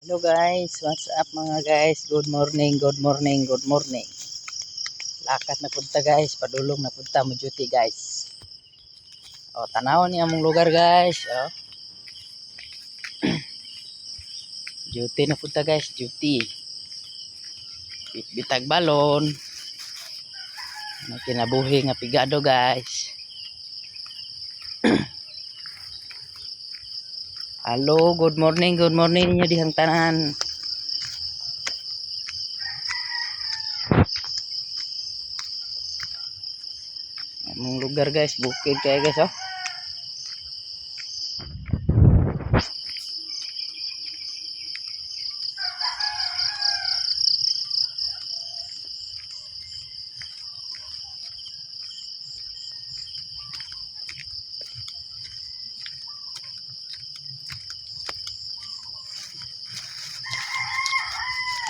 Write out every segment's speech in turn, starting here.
Hello guys, what's up mga guys? Good morning, good morning, good morning. Lakat na punta guys, padulong na punta mo duty guys. O, tanawon niya among lugar guys. O. Duty na punta guys, duty. Bitag balon. Na kinabuhi nga pigado guys. Hello, good morning ninyo dihang tanan. Among lugar guys, bukid kaya guys oh.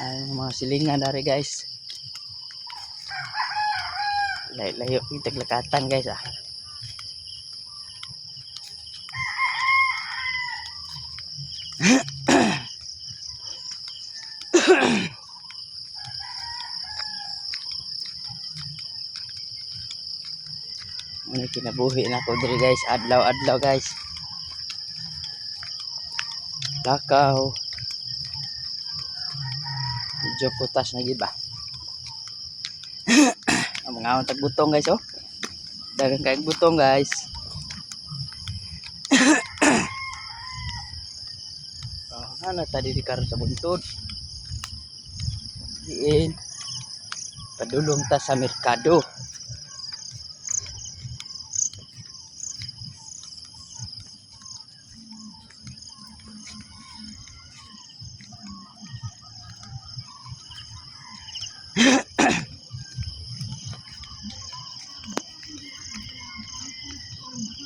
Ay, mga silingan dari guys. Layo yung taglakatan guys ah. Ano kinabuhi na ko diri guys, adlaw guys. Lakaw. Medyo putas na gid ba. Ang mga tag butong guys oh. Dagang kay butong guys. Ano tadi di karon sa buntod. Diin. Padulong ta sa merkado.